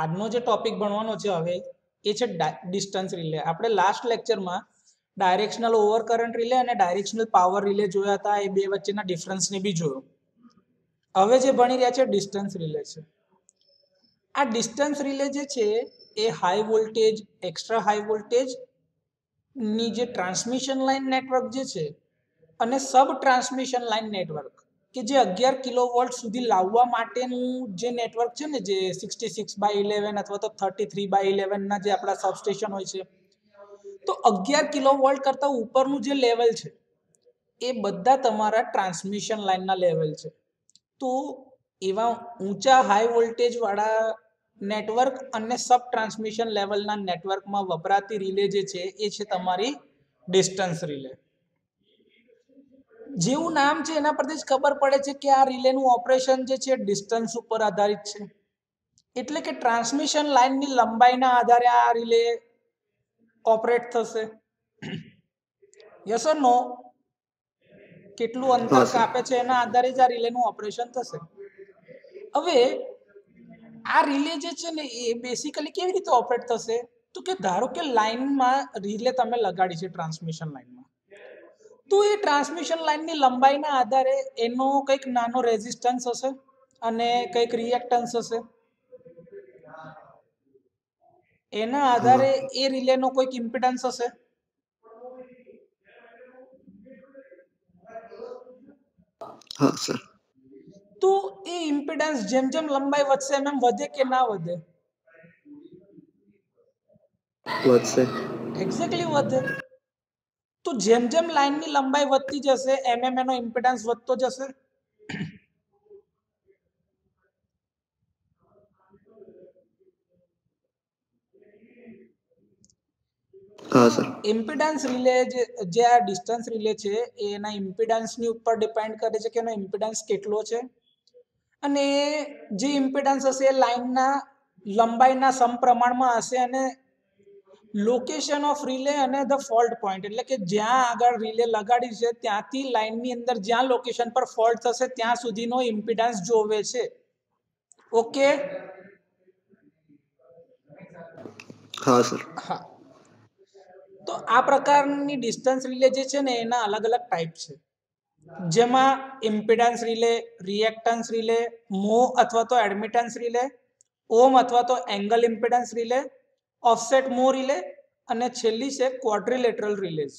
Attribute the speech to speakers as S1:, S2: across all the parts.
S1: આજનો જે ટોપિક ભણવાનો છે હવે એ છે ડિસ્ટન્સ રિલે. આપણે લાસ્ટ લેક્ચરમાં ડાયરેક્શનલ ઓવર કરંટ રિલે અને ડાયરેક્શનલ પાવર રિલે જોયા હતા, એ બે વચ્ચેના ડિફરન્સને બી જોયો. હવે જે ભણી રહ્યા છે ડિસ્ટન્સ રિલે છે. આ ડિસ્ટન્સ રિલે જે છે એ high voltage, extra high voltage ની જે ટ્રાન્સમિશન લાઇન નેટવર્ક જે છે અને સબ ટ્રાન્સમિશન લાઇન નેટવર્ક કે જે 11 કિલોવોલ્ટ સુધી લાવવા માટેનું જે નેટવર્ક છે ને, જે 66/11 અથવા તો 33/11 ના જે આપણા સબસ્ટેશન હોય છે, તો 11 કિલોવોલ્ટ કરતા ઉપરનું જે લેવલ છે એ બધા તમારા ટ્રાન્સમિશન લાઇનના લેવલ છે. તો એવા ઊંચા હાઈ વોલ્ટેજ વાળા નેટવર્ક અને સબ ટ્રાન્સમિશન લેવલના નેટવર્કમાં વપરાતી રિલે જે છે એ છે તમારી ડિસ્ટન્સ રિલે. જેવું નામ છે એના પરથી જ ખબર પડે છે કે આ રિલેનું ઓપરેશન જે છે ડિસ્ટન્સ ઉપર આધારિત છે. એટલે કે ટ્રાન્સમિશન લાઇનની લંબાઈના આધારે આ રિલે ઓપરેટ થશે. યસ ઓર નો? કેટલું અંતર કાપે છે એના આધારે જ આ રિલેનું ઓપરેશન થશે. હવે આ રિલે જે છે ને એ બેસિકલી કેવી રીતે ઓપરેટ થશે? તો કે ધારો કે લાઇનમાં રિલે તમે લગાડી છે ટ્રાન્સમિશન લાઇનમાં, તો એ ટ્રાન્સમિશન લાઇનની લંબાઈના આધારે એનો કંઈક નાનો રેઝિસ્ટન્સ હશે અને કંઈક રિએક્ટન્સ હશે. એના આધારે એ રિલેનો કોઈક ઇમ્પિડન્સ હશે.
S2: હા સર.
S1: તો એ ઇમ્પિડન્સ જેમ જેમ લંબાઈ વધશે એમ વધે કે ના વધે?
S2: વધશે.
S1: એક્ઝેક્ટલી વધે. તો જેમ જેમ લાઇનની લંબાઈ વધતી જશે એમ એનો ઇમ્પિડન્સ વધતો જશે.
S2: હા સર.
S1: ઇમ્પિડન્સ રિલે જે આ ડિસ્ટન્સ રિલે છે એના ઇમ્પિડન્સની ઉપર ડિપેન્ડ કરે છે કે એનો ઇમ્પિડન્સ કેટલો છે, અને જે ઇમ્પિડન્સ હશે એ લાઇનના લંબાઈના સમપ્રમાણમાં હશે, અને લોકેશન ઓફ રિલે અને ધ ફોલ્ટ પોઈન્ટ, એટલે કે જ્યાં આગળ રિલે લગાડી છે ત્યાંથી લાઇનની અંદર જ્યાં લોકેશન પર ફોલ્ટ થશે ત્યાં સુધીનો ઇમ્પિડન્સ જોવે છે. ઓકે?
S2: હા સર.
S1: હા. તો આ પ્રકારની ડિસ્ટન્સ રિલે જે છે ને એના અલગ અલગ ટાઈપ છે, જેમાં ઇમ્પિડન્સ રિલે, રિએક્ટન્સ રિલે, મો અથવા તો એડમિટન્સ રિલે, ઓમ અથવા તો એંગલ ઇમ્પિડન્સ રિલે, ઓફસેટ મો રિલે, અને છેલ્લી છે ક્વોડ્રિલેટરલ રિલેઝ.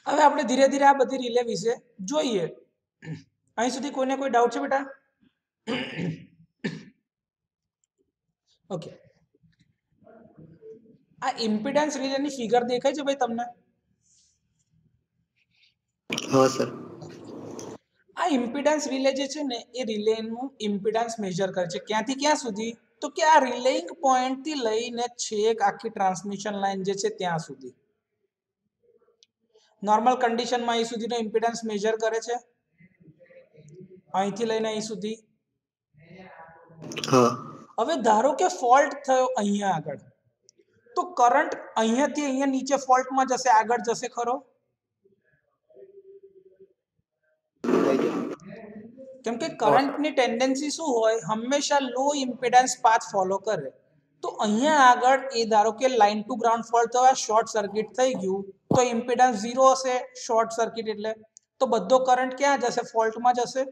S1: હવે આપણે ધીરે ધીરે આ બધી રિલે વિશે જોઈએ. અહીં સુધી કોઈને કોઈ ડાઉટ છે બેટા? ઓકે. આ ઇમ્પિડન્સ રિલેની ફિગર દેખાય છે ભાઈ તમને?
S2: હા સર.
S1: આ ઇમ્પિડન્સ રિલે જે છે ને એ રિલેનું ઇમ્પિડન્સ મેજર કરે છે. ક્યાંથી ક્યાં સુધી? તો કે આ રિલેઇંગ પોઈન્ટ થી લઈને છેક આખી ટ્રાન્સમિશન લાઇન જે છે ત્યાં સુધી. નોર્મલ કન્ડિશનમાં અહીં સુધીનો ઇમ્પિડન્સ મેજર કરે છે, અહીંથી લઈને અહીં સુધી.
S2: હા.
S1: હવે ધારો કે ફોલ્ટ થયો અહીંયા આગળ, તો કરંટ અહીંયાથી અહીંયા નીચે ફોલ્ટમાં જશે, આગળ જશે ખરો? કેમ કે કરંટની ટેન્ડન્સી શું હોય? હંમેશા લો ઇમ્પિડન્સ પાથ ફોલો કરે. તો અહીંયા આગળ એ ધારો કે લાઇન ટુ ગ્રાઉન્ડ ફોલ્ટ થયો, શોર્ટ સર્કિટ થઈ ગયું, તો ઇમ્પિડન્સ 0 હશે શોર્ટ સર્કિટ એટલે. તો બધો કરંટ ક્યાં જશે? ફોલ્ટમાં જશે.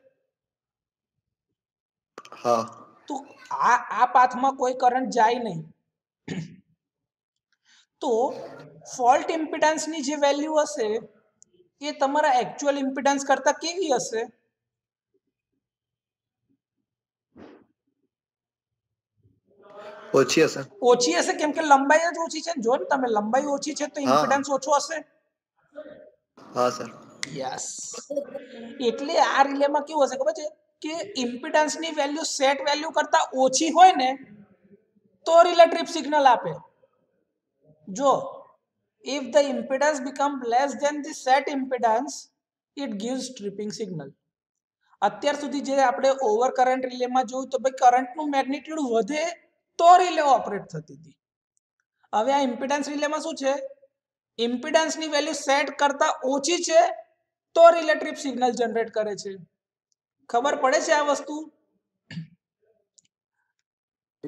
S2: હા.
S1: તો આ પાથમાં કોઈ કરંટ જાય નહીં. તો ફોલ્ટ ઇમ્પિડન્સની જે વેલ્યુ હશે એ તમારા એક્ચ્યુઅલ ઇમ્પિડન્સ કરતા કેવી હશે?
S2: ઓછી હશે.
S1: ઓછી હશે, કેમ કે લંબાઈ જ ઓછી છે. જો ને તમે લંબાઈ ઓછી છે તો ઇમ્પિડન્સ ઓછો હશે.
S2: હા સર.
S1: યસ. એટલે આ રિલેમાં કેવું હશે ખબર છે કે ઇમ્પિડન્સની વેલ્યુ સેટ વેલ્યુ કરતા ઓછી હોય ને તો રિલે ટ્રિપ સિગ્નલ આપે. જો if the impedance become less than the set impedance, it gives tripping signal. અત્યાર સુધી જે આપણે ઓવર કરંટ રિલેમાં જોયું તો ભાઈ કરંટનું મેગ્નિટ્યુડ વધે તો રિલે ઓપરેટ થતી હતી. હવે આ ઇમ્પિડન્સ રિલેમાં શું છે? ઇમ્પિડન્સની વેલ્યુ સેટ કરતા ઓછી છે તો રિલે ટ્રિપ સિગ્નલ જનરેટ કરે છે. ખબર પડે છે આ વસ્તુ?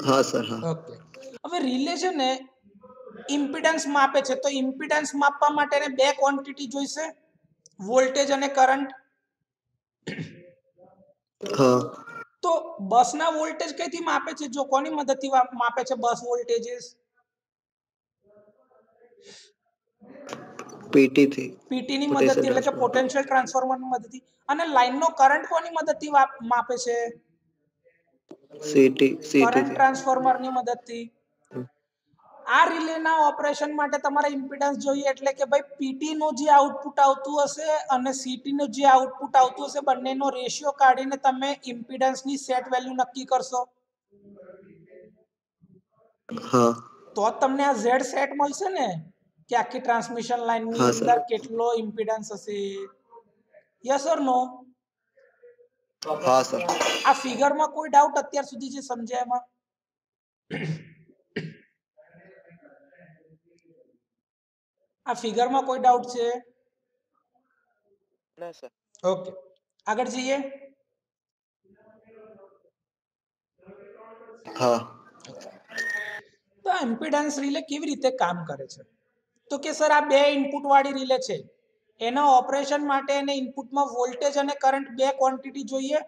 S2: हाँ सर हाँ
S1: ઓકે, હવે રિલે છે ને ઇમ્પિડન્સ માપે છે, તો ઇમ્પિડન્સ માપવા માટે એને બે ક્વોન્ટિટી જોઈશે, વોલ્ટેજ અને કરંટ.
S2: हाँ
S1: તો બસના વોલ્ટેજ કઈથી માપે છે? જો કોની મદદથી માપે છે બસ વોલ્ટેજીસ?
S2: पीटी थी
S1: પીટી ની
S2: पोटेंशियल
S1: મદદથી, એટલે કે
S2: ट्रांसफर
S1: પોટેન્શિયલ ટ્રાન્સફોર્મર ની મદદથી. અને લાઈનનો કરંટ કોની મદદથી માપે છે?
S2: सीटी सीटी
S1: કરંટ
S2: थी
S1: ટ્રાન્સફોર્મર ની મદદથી. આ રિલેના ઓપરેશન માટે તમારે ઇમ્પિડન્સ જોઈએ, એટલે કે ભાઈ પીટી નું જે આઉટપુટ આવતું હશે અને સીટી નું જે આઉટપુટ આવતું હશે, બંનેનો રેશિયો કાઢીને તમે ઇમ્પિડન્સ ની સેટ વેલ્યુ નક્કી કરશો.
S2: हाँ
S1: તો તમને આ ઝેડ સેટ મળશે ને, કે આખી ટ્રાન્સમિશન લાઈન ની
S2: हाँ
S1: અંદર
S2: सर
S1: કેટલો ઇમ્પિડન્સ હશે. યસ ઓર નો?
S2: हाँ सर
S1: આ ફિગરમાં કોઈ ડાઉટ અત્યાર સુધી જે સમજ્યા એમાં? આ ફિગરમાં કોઈ ડાઉટ છે?
S2: ना सर
S1: ઓકે, આગળ જઈએ.
S2: हाँ
S1: તો આ ઇમ્પિડન્સ રિલે કેવી રીતે કામ કરે છે? તો કે સર આ બે ઇનપુટ વાળી રિલે છે, એના ઓપરેશન માટે એને ઇનપુટમાં વોલ્ટેજ અને કરંટ બે ક્વોન્ટિટી જોઈએ.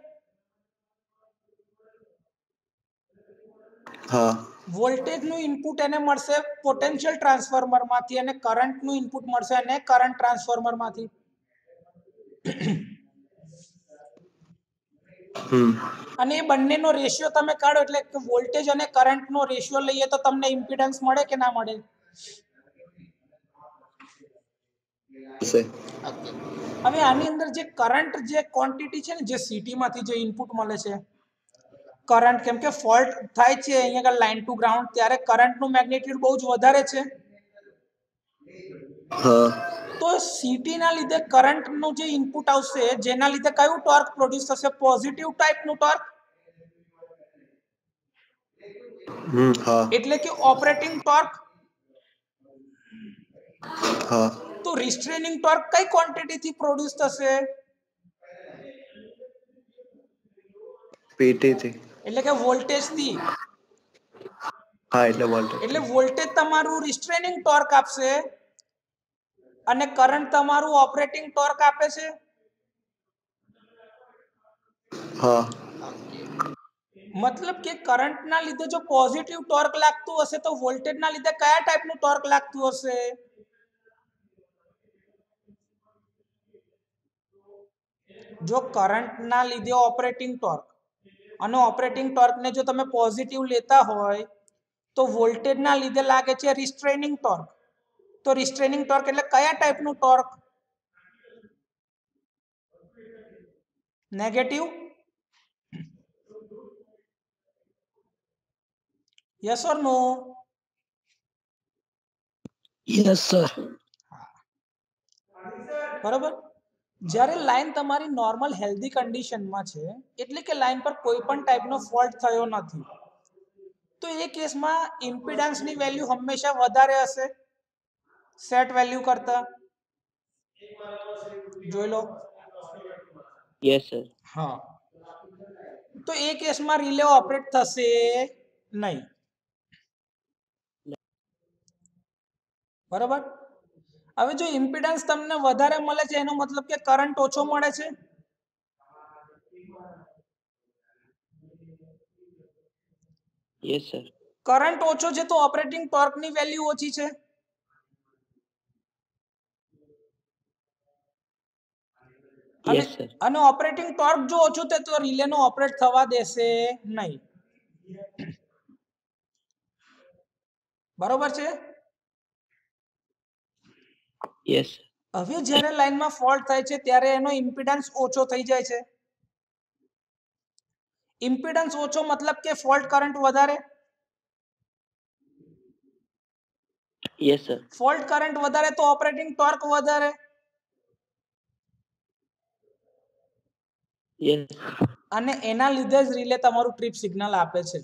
S2: हाँ
S1: વોલ્ટેજ નું ઇનપુટ એને મળશે પોટેન્શિયલ ટ્રાન્સફોર્મર માંથી, અને કરંટ નું ઇનપુટ મળશે એને કરંટ ટ્રાન્સફોર્મર માંથી. અને એ બંનેનો રેશિયો તમે કાઢો, એટલે કે વોલ્ટેજ અને કરંટ નો રેશિયો લઈએ તો તમને ઇમ્પિડન્સ મળે કે ના મળે?
S2: से
S1: હવે આની અંદર જે કરંટ જે ક્વોન્ટિટી છે ને, જે સીટી માંથી જે ઇનપુટ મળે છે કરંટ, કેમ કે ફોલ્ટ થાય છે અહીંયા લાઈન ટુ ગ્રાઉન્ડ, ત્યારે કરંટ નું મેગ્નિટ્યુડ બહુ જ વધારે છે.
S2: हाँ
S1: તો સીટી ના લીધે કરંટ નું જે ઇનપુટ આવશે, જેના લીધે કયું ટોર્ક પ્રોડ્યુસ થશે? પોઝિટિવ ટાઈપ નું ટોર્ક,
S2: हाँ
S1: એટલે કે ઓપરેટિંગ ટોર્ક.
S2: हाँ
S1: તો રિસ્ટ્રેનિંગ ટોર્ક કઈ ક્વોન્ટિટી થી પ્રોડ્યુસ થશે?
S2: पीटी थी
S1: એટલે કે વોલ્ટેજ થી.
S2: हाँ એટલે वोल्टेज
S1: એટલે વોલ્ટેજ તમારું રિસ્ટ્રેનિંગ ટોર્ક આપશે અને કરંટ તમારું ઓપરેટિંગ ટોર્ક આપે છે.
S2: हाँ
S1: મતલબ કે કરંટ ના લીધે જો પોઝિટિવ ટોર્ક લાગતું હશે, તો વોલ્ટેજ ના લીધે કયા ટાઈપનું ટોર્ક લાગતું હશે? જો કરંટ ના લીધે ઓપરેટિંગ ટોર્ક, અને ઓપરેટિંગ ટોર્ક ને જો તમે પોઝિટિવ લેતા હોય, તો વોલ્ટેજ ના લીધે લાગે છે રિસ્ટ્રેનિંગ ટોર્ક. તો રિસ્ટ્રેનિંગ ટોર્ક એટલે કયા ટાઈપનું torque? Negative? Yes or no?
S2: Yes sir
S1: બરાબર. જ્યારે લાઈન તમારી નોર્મલ હેલ્ધી કન્ડિશનમાં છે, એટલે કે લાઈન પર કોઈ પણ ટાઈપનો ફોલ્ટ થયો નથી, તો એ કેસમાં ઇમ્પિડન્સની વેલ્યુ હંમેશા વધારે હશે સેટ વેલ્યુ કરતા. જોઈ લો.
S2: यस सर
S1: હા, તો એ કેસમાં રિલે ઓપરેટ થશે નહીં. બરાબર. હવે જો ઇમ્પિડન્સ તમને વધારે મળે છે, એનો મતલબ કે કરંટ ઓછો મળે છે.
S2: यस सर
S1: કરંટ ઓછો છે તો ઓપરેટિંગ ટોર્કની વેલ્યુ ઓછી છે. અને
S2: यस सर
S1: અને ઓપરેટિંગ ટોર્ક જો ઓછું થાય તો રિલેનો ઓપરેટ થવા દેશે નહીં. બરોબર છે.
S2: यस
S1: હવે જ્યારે લાઈનમાં ફોલ્ટ થાય છે, ત્યારે એનો ઇમ્પિડન્સ ઓછો થઈ જાય છે. ઇમ્પિડન્સ ઓછો મતલબ કે ફોલ્ટ કરંટ વધારે.
S2: यस सर
S1: ફોલ્ટ કરંટ વધારે તો ઓપરેટિંગ ટોર્ક વધારે.
S2: यस
S1: અને એના લીધે જ રિલે તમારું ટ્રિપ સિગ્નલ આપે છે.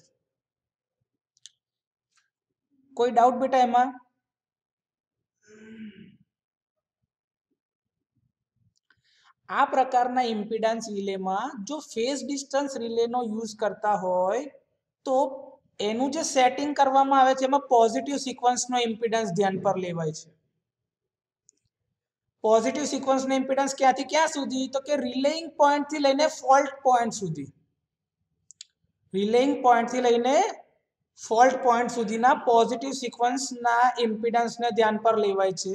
S1: કોઈ ડાઉટ બેટા એમાં? આ પ્રકારના ઇમ્પિડન્સ રિલેમાં જો ફેઝ ડિસ્ટન્સ રિલેનો યુઝ કરતા હોય, તો એનું જે સેટિંગ કરવામાં આવે છે એમાં પોઝિટિવ સિક્વન્સનો ઇમ્પિડન્સ ધ્યાન પર લેવાય છે. પોઝિટિવ સિક્વન્સનો ઇમ્પિડન્સ ક્યાંથી ક્યાં સુધી? તો કે રિલેઇંગ પોઈન્ટ થી લઈને ફોલ્ટ પોઈન્ટ સુધી. રિલેઇંગ પોઈન્ટ થી લઈને ફોલ્ટ પોઈન્ટ સુધીના પોઝિટિવ સિક્વન્સના ઇમ્પિડન્સને ધ્યાન પર લેવાય છે.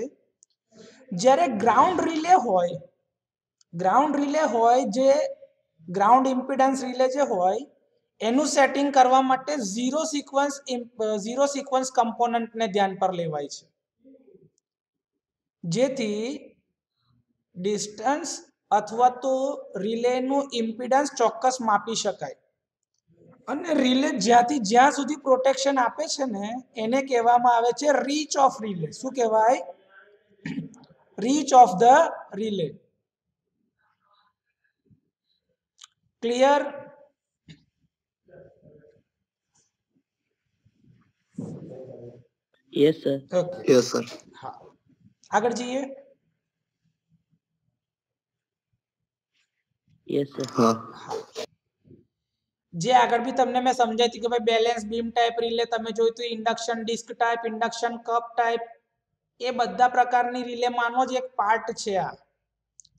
S1: જ્યારે ગ્રાઉન્ડ રિલે હોય જે ગ્રાઉન્ડ ઇમ્પિડન્સ રિલે જે હોય એનું સેટિંગ કરવા માટે ઝીરો સિક્વન્સ કમ્પોનન્ટને ધ્યાન પર લેવાય છે, જેથી ડિસ્ટન્સ અથવા તો રિલેનું ઇમ્પિડન્સ ચોક્કસ માપી શકાય. અને રિલે જ્યાંથી જ્યાં સુધી પ્રોટેક્શન આપે છે ને એને કહેવામાં આવે છે રીચ ઓફ રિલે. શું કહેવાય? Reach of the relay. Clear?
S2: Yes, sir.
S1: Okay,
S3: Yes, sir.
S1: હા, આગળ જઈએ.
S2: Yes, sir.
S3: हाँ.
S1: જે આગળ બી તમને મેં સમજાવી હતી કે ભાઈ બેલેન્સ બીમ ટાઈપ રિલે તમે જોયું તો induction disc type, induction cup type, એ બધા પ્રકારની રિલે માનો જ એક પાર્ટ છે. આ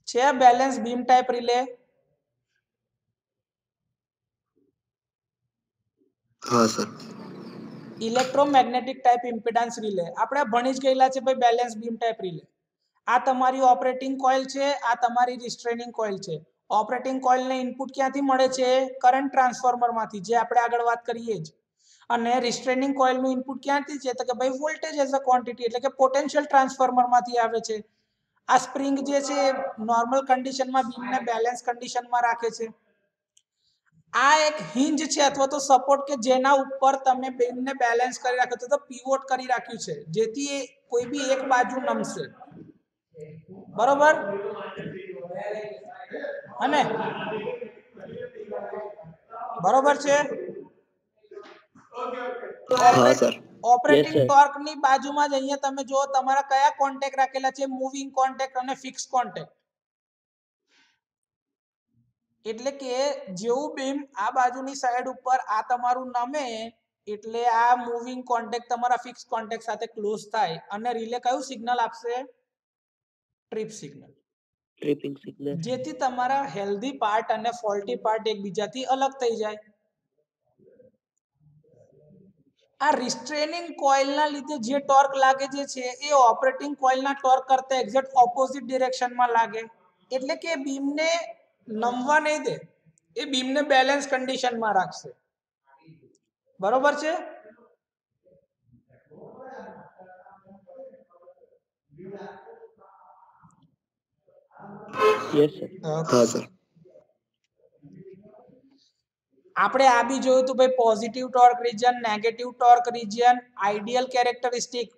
S1: છે બેલેન્સ બીમ ટાઈપ રિલે.
S3: हाँ sir.
S1: Electromagnetic type impedance relay આપણે ભણી જ ગયેલા છે ભાઈ. બેલેન્સ બીમ ટાઈપ રિલે આ તમારી ઓપરેટિંગ કોઇલ છે, આ તમારી રિસ્ટ્રેનિંગ કોઇલ છે. ઓપરેટિંગ કોઇલને ઇનપુટ ક્યાંથી મળે છે? કરંટ ટ્રાન્સફોર્મરમાંથી, જે આપણે આગળ વાત કરીએ જ. અને રિસ્ટ્રેનિંગ કોઇલનું ઇનપુટ ક્યાંથી છે? તો કે ભાઈ વોલ્ટેજ એઝ અ ક્વોન્ટિટી એટલે કે પોટેન્શિયલ ટ્રાન્સફોર્મરમાંથી આવે છે. આ સ્પ્રિંગ જે છે નોર્મલ કન્ડિશનમાં બીમને બેલેન્સ કન્ડિશનમાં રાખે છે. આ એક હિંજ છે અથવા તો સપોર્ટ કે જેના ઉપર તમે બીમને બેલેન્સ કરી રાખ્યો છે, તો પીવોટ કરી રાખ્યું છે, જેથી કોઈ બી એક બાજુ નમશે. બરોબર? અને બરોબર છે.
S3: हाँ sir.
S1: Operating
S2: Yes, sir.
S1: Torque ની બાજુમાં જ અહીંયા તમે જો તમારા કયા કોન્ટેક્ટ રાખેલા છે? મૂવિંગ કોન્ટેક્ટ અને ફિક્સ કોન્ટેક્ટ. એટલે કે જેવું બીમ આ બાજુની સાઈડ ઉપર આ તમારું નમે એટલે આ મૂવિંગ કોન્ટેક્ટ તમારા ફિક્સ કોન્ટેક્ટ સાથે ક્લોઝ થાય અને રિલે કયું સિગ્નલ આપશે? Trip signal.
S2: Tripping signal.
S1: જેથી તમારા હેલ્ધી પાર્ટ અને ફોલ્ટી પાર્ટ એકબીજાથી અલગ થઈ જાય. આ રિસ્ટ્રેનિંગ કોઇલના લીધે જે ટોર્ક લાગે છે એ ઓપરેટિંગ કોઇલના ટોર્ક કરતા એક્ઝેક્ટ ઓપોઝિટ ડિરેક્શનમાં લાગે. એટલે કે બીમને નમવા નહીં દે, એ બીમને બેલેન્સ કન્ડિશનમાં રાખશે. બરોબર છે?
S2: Yes, sir.
S3: हाँ सर.
S1: આપણે આ બી જોયું હતું ભાઈ, positive torque region, negative torque region, ideal characteristic.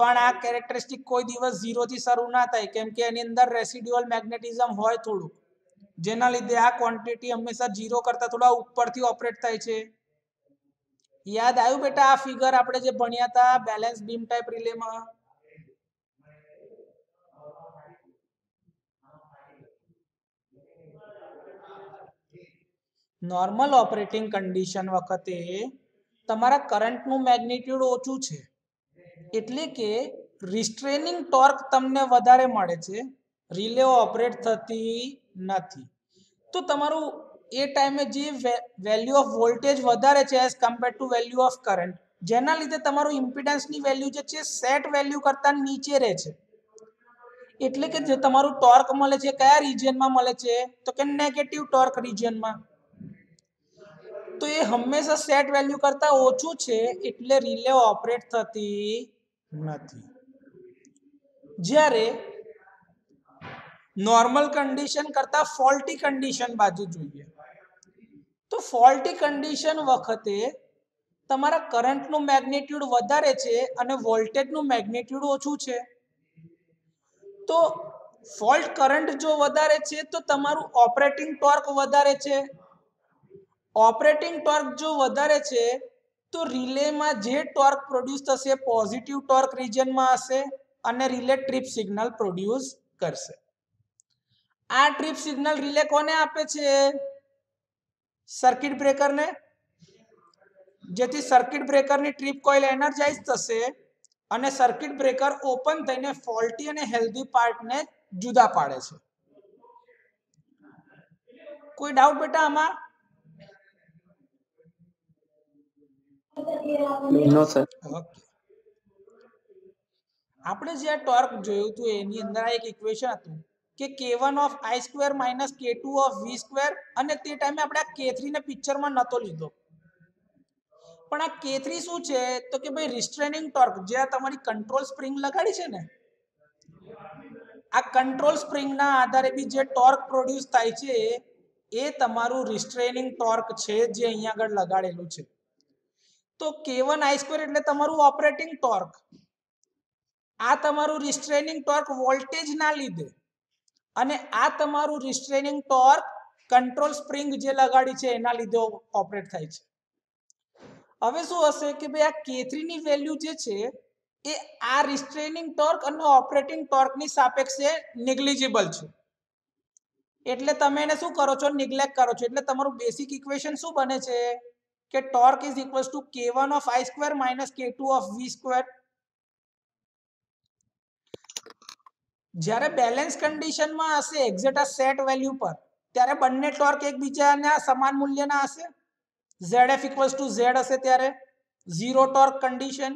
S1: પણ આ કેરેક્ટરિસ્ટિક કોઈ દિવસ 0 થી શરૂ ના થાય, કેમ કે એની અંદર રેસિડ્યુઅલ મેગ્નેટિઝમ હોય થોડું, જેના લીધે આ ક્વોન્ટિટી હંમેશા 0 કરતા થોડા ઉપરથી ઓપરેટ થાય છે. યાદ આવ્યું બેટા આ ફિગર આપણે જે ભણ્યા હતા બેલેન્સ બીમ ટાઈપ રિલેમાં? નોર્મલ ઓપરેટિંગ કન્ડિશન વખતે તમારા કરંટનું મેગ્નિટ્યુડ ઓછું છે, એટલે કે રિસ્ટ્રેનિંગ ટોર્ક તમને વધારે મળે છે, રિલે ઓપરેટ થતી નથી. તો તમારું એ ટાઈમે જે વેલ્યુ ઓફ વોલ્ટેજ વધારે છે as compare to value of current, જેના લીધે તમારું ઇમ્પિડન્સની વેલ્યુ જે છે સેટ વેલ્યુ કરતા નીચે રહે છે. એટલે કે જે તમારું ટોર્ક મળે છે કયા રિજિયનમાં મળે છે? તો કે નેગેટિવ ટોર્ક રિજિયનમાં. તો એ હંમેશા સેટ વેલ્યુ કરતા ઓછું છે, એટલે રિલે ઓપરેટ થતી નથી. જ્યારે નોર્મલ કન્ડિશન કરતા ફોલ્ટી કન્ડિશન બાજુ જોઈએ, તો ફોલ્ટી કન્ડિશન વખતે તમારા કરંટનું મેગ્નિટ્યુડ વધારે છે અને વોલ્ટેજનું મેગ્નિટ્યુડ ઓછું છે. તો ફોલ્ટ કરંટ જો વધારે છે તો તમારું ઓપરેટિંગ ટોર્ક વધારે છે. ઓપરેટિંગ ટોર્ક જો વધારે છે તો રિલેમાં જે ટોર્ક પ્રોડ્યુસ થશે પોઝિટિવ ટોર્ક રિજનમાં હશે અને રિલે ટ્રિપ સિગ્નલ પ્રોડ્યુસ કરશે. આ ટ્રિપ સિગ્નલ રિલે કોને આપે છે? સર્કિટ બ્રેકરને. જેથી સર્કિટ બ્રેકરની ટ્રીપ કોઇલ એનર્જાઇઝ થશે અને સર્કિટ બ્રેકર ઓપન થઈને ફોલ્ટી અને હેલ્ધી પાર્ટને જુદા પાડે છે. કોઈ ડાઉટ બેટા આમાં?
S2: No, sir.
S1: ઓકે. આપણે જે આ ટોર્ક જોયું હતું એની અંદર આ એક ઇક્વેશન હતું કે k1 of i square minus k2 of v square, અને તે ટાઈમે આપણે આ k3 ને પિક્ચરમાં નતો લીધો. પણ આ k3 શું છે તો કે ભાઈ રિસ્ટ્રેનિંગ ટોર્ક, જે આ તમારી કંટ્રોલ સ્પ્રિંગ લગાડી છે ને, આ કંટ્રોલ સ્પ્રિંગના આધારે બી જે ટોર્ક પ્રોડ્યુસ થાય છે એ તમારું રિસ્ટ્રેનિંગ ટોર્ક છે જે અહીંયા આગળ લગાડેલું છે. તો k1 i સ્ક્વેર એટલે તમારું ઓપરેટિંગ ટોર્ક. આ તમારું રિસ્ટ્રેનિંગ ટોર્ક વોલ્ટેજ ના લીધે, અને આ તમારું રિસ્ટ્રેનિંગ ટોર્ક કંટ્રોલ સ્પ્રિંગ જે લગાડી છે એના લીધે ઓપરેટ થાય છે. હવે શું હશે કે ભાઈ આ k3 ની વેલ્યુ જે છે એ આ રિસ્ટ્રેનિંગ ટોર્ક અને ઓપરેટિંગ ટોર્કની સાપેક્ષે નેગ્લિજિબલ છે. એટલે તમે એને શું કરો છો? નિગ્લેક્ટ કરો છો. એટલે તમારું બેસિક ઇક્વેશન શું બને છે કે torque is equals two k1 of i square minus k2 of v square. જ્યારે બેલેન્સ કન્ડિશનમાં હશે એક્ઝેક્ટ આ સેટ વેલ્યુ પર, ત્યારે બંને ટોર્ક એકબીજાના સમાન મૂલ્યના હશે. zf ઇક્વલ્સ ટુ z હશે ત્યારે ઝીરો ટોર્ક કન્ડિશન,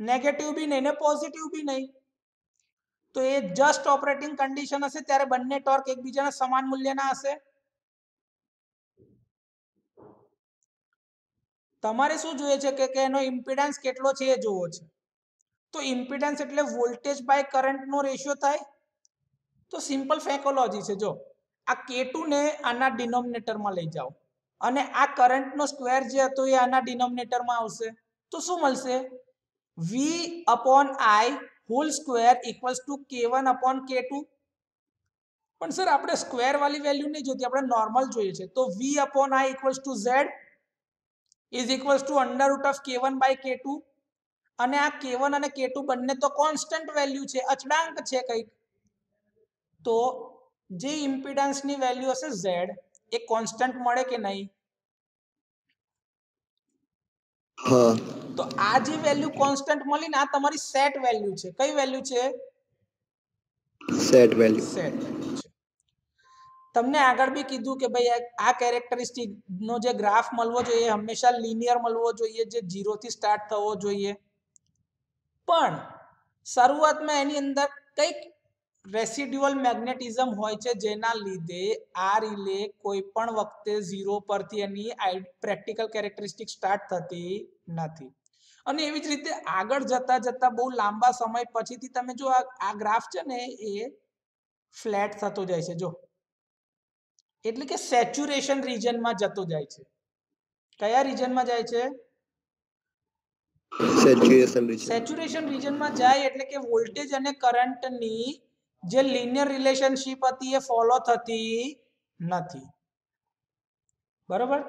S1: નેગેટિવ બી નહીં ને પોઝિટિવ બી નહીં. તો એ જસ્ટ ઓપરેટિંગ કન્ડિશન હશે ત્યારે બંને ટોર્ક એકબીજાના સમાન મૂલ્યના હશે. તમારે શું જોઈએ છે કે એનો ઇમ્પિડન્સ કેટલો છે એ જોવો છે. તો ઇમ્પિડન્સ એટલે વોલ્ટેજ બાય કરંટનો રેશિયો થાય. તો સિમ્પલ ફેકોલોજી છે. જો આ k2 ને આના ડિનોમિનેટરમાં લઈ જાઓ અને આ કરંટનો સ્ક્વેર જે હતો એ આના ડિનોમિનેટરમાં આવશે, તો શું મળશે? v upon i whole square equals to k1 upon k2. પણ સર આપણે સ્ક્વેર વાળી વેલ્યુ નહીં જોતી, આપણે નોર્મલ જોઈએ છે. તો v upon i equals to z is equals to under root of k1 by k2. અને આ k1 અને k2 બંને તો કોન્સ્ટન્ટ વેલ્યુ છે, અચળાંક છે કંઈક. તો જે ઇમ્પિડન્સની વેલ્યુ હશે z એ કોન્સ્ટન્ટ મળે કે નહીં?
S3: હા.
S1: તો આ જે વેલ્યુ કોન્સ્ટન્ટ મળી ને, આ તમારી સેટ વેલ્યુ છે. કઈ વેલ્યુ છે?
S3: Set value.
S1: સેટ વેલ્યુ છે. તમને આગળ બી કીધું કે ભાઈ આ કેરેક્ટરિસ્ટિક નો જે ગ્રાફ મળવો જોઈએ હંમેશા લિનિયર મળવો જોઈએ, જે 0 થી સ્ટાર્ટ થવો જોઈએ. પણ શરૂઆતમાં એની અંદર કંઈક રેસિડ્યુઅલ મેગ્નેટિઝમ હોય છે, જેના લીધે આ રિલે કોઈ પણ વખતે 0 પરથી એની પ્રેક્ટિકલ કેરેક્ટરિસ્ટિક સ્ટાર્ટ થતી નથી. અને એવી જ રીતે આગળ જતા જતા બહુ લાંબા સમય પછીથી તમે જો આ ગ્રાફ છે ને એ ફ્લેટ થતો જાય છે. જો એટલે કે સેચ્યુરેશન રિજનમાં જતો જાય છે. કયા રિજનમાં જાય છે?
S3: Saturation region.
S1: સેચ્યુરેશન રિજનમાં જાય એટલે કે વોલ્ટેજ અને કરંટની જે લિનિયર રિલેશનશિપ હતી એ ફોલો થતી નથી. બરોબર?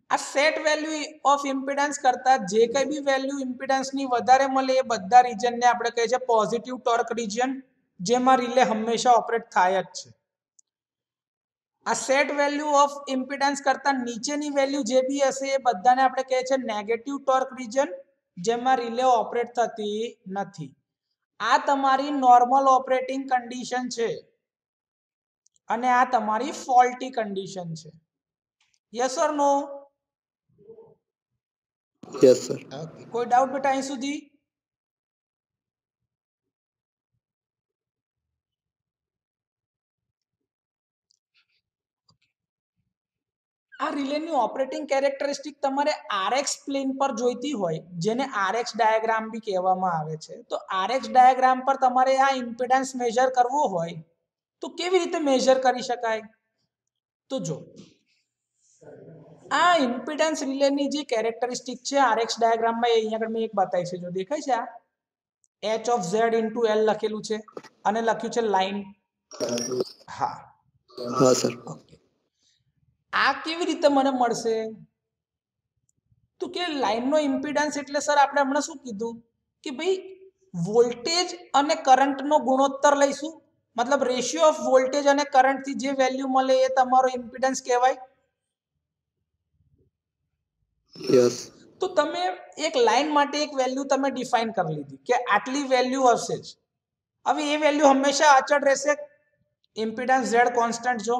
S1: આ સેટ વેલ્યુ ઓફ ઇમ્પિડન્સ કરતા જે કઈ બી વેલ્યુ ઇમ્પિડન્સની વધારે મળે એ બધા રિજનને આપણે કહીએ છીએ પોઝિટિવ ટોર્ક રિજન, જેમાં રિલે હંમેશા ઓપરેટ થાય જ છે. આ સેટ વેલ્યુ ઓફ ઇમ્પિડન્સ કરતા નીચેની વેલ્યુ જે બી હશે એ બધાને આપણે કહીએ છીએ નેગેટિવ ટોર્ક રિજન, જેમાં રિલે ઓપરેટ થતી નથી. આ તમારી નોર્મલ ઓપરેટિંગ કન્ડિશન છે અને આ તમારી ફોલ્ટી કન્ડિશન છે. Yes or no?
S3: Yes sir.
S1: કોઈ ડાઉટ બેટા અહીં સુધી? આ રિલેની ઓપરેટિંગ કેરેક્ટરિસ્ટિક તમારે RX પ્લેન પર જોઈતી હોય, જેને RX ડાયાગ્રામ બી કહેવામાં આવે છે, તો RX ડાયાગ્રામ પર તમારે આ ઇમ્પિડન્સ મેજર કરવો હોય તો કેવી રીતે મેજર કરી શકાય? તો જો આ ઇમ્પિડન્સ રિલેની જે કેરેક્ટરિસ્ટિક છે RX ડાયાગ્રામમાં એ અહીંયા આગળ મેં એક બતાવી છે. જો દેખાય છે આ h of z into l લખેલું છે અને લખ્યું છે લાઈન. હા
S3: હા સર.
S1: ઓકે. આ કેવી રીતે મને મળશે? તો કે લાઈનનો ઇમ્પિડન્સ એટલે સર આપણે હમણાં શું કીધું કે ભાઈ વોલ્ટેજ અને કરંટનો ગુણોત્તર લઈશું, મતલબ રેશિયો ઓફ વોલ્ટેજ અને કરંટથી જે વેલ્યુ મળે એ તમારો ઇમ્પિડન્સ કહેવાય.
S3: यस
S1: તો તમે એક લાઈન માટે એક વેલ્યુ તમે ડિફાઇન કરી લીધી કે આટલી વેલ્યુ હશે જ. હવે એ વેલ્યુ હંમેશા અચળ રહેશે. ઇમ્પિડન્સ z કોન્સ્ટન્ટ જો,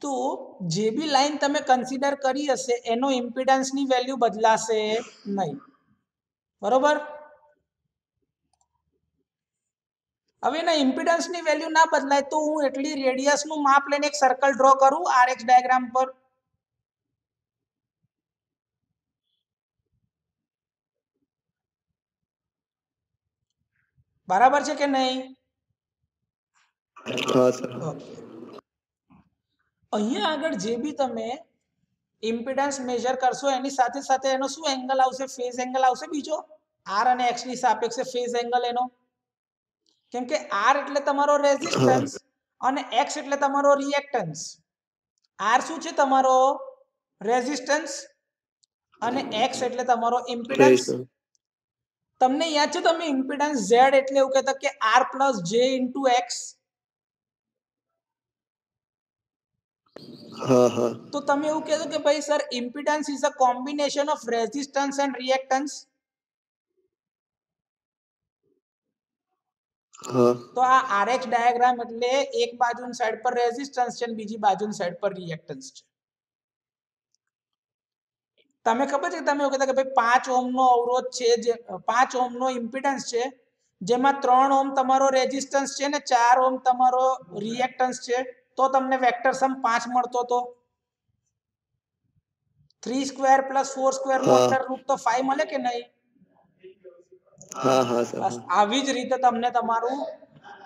S1: તો જે બી લાઈન તમે કન્સિડર કરી હશે એનો ઇમ્પિડન્સની વેલ્યુ બદલાશે નહીં. બરોબર. હવે એના ઇમ્પિડન્સની વેલ્યુ ના બદલાય તો હું એટલી રેડિયસનું માપ લઈને એક સર્કલ ડ્રો કરું આરએક્સ ડાયાગ્રામ પર. બરાબર છે કે નહીં?
S3: हाँ सर
S1: ઓકે. અહીંયા આગળ જે બી તમે ઇમ્પિડન્સ મેજર કરશો એની સાથે સાથે એનો શું એંગલ આવશે? ફેઝ એંગલ આવશે બીજો. આર અને એક્સ ની સાપેક્ષે ફેઝ એંગલ એનો, કેમ કે આર એટલે તમારો રેઝિસ્ટન્સ અને એક્સ એટલે તમારો રિએક્ટન્સ. આર શું છે? તમારો રેઝિસ્ટન્સ અને એક્સ એટલે તમારો ઇમ્પિડન્સ.
S3: रेजिस्टेंस
S1: તમને યાદ છે તમે ઇમ્પિડન્સ ઝેડ એટલે એવું કહેતા કે આર પ્લસ જે ઇન્ટુ એક્સ.
S3: हाँ हाँ
S1: તો તમે એવું કહેશો કે ભાઈ sir impedance is a combination of resistance and reactance.
S3: हाँ
S1: તો આ આરએક્સ ડાયાગ્રામ એટલે એક બાજુની સાઈડ પર રેઝિસ્ટન્સ છે અને બીજી બાજુની સાઈડ પર રિએક્ટન્સ છે. તમે ખબર છે તમે એવું કહેતા કે ભાઈ 5 ઓહ્મ નો અવરોધ છે, જે 5 ઓહ્મ નો ઇમ્પિડન્સ છે, જેમાં 3 ઓહ્મ તમારો રેઝિસ્ટન્સ છે ને 4 ઓહ્મ તમારો રિએક્ટન્સ છે, તો તમને વેક્ટર સમ 5 મળતો તો 3 સ્ક્વેર પ્લસ 4 સ્ક્વેર નો
S3: હા.
S1: અંડર રૂટ તો 5 મળે કે નહીં?
S3: हाँ हाँ सर
S1: બસ
S3: हाँ
S1: આવી જ રીતે તમને તમારું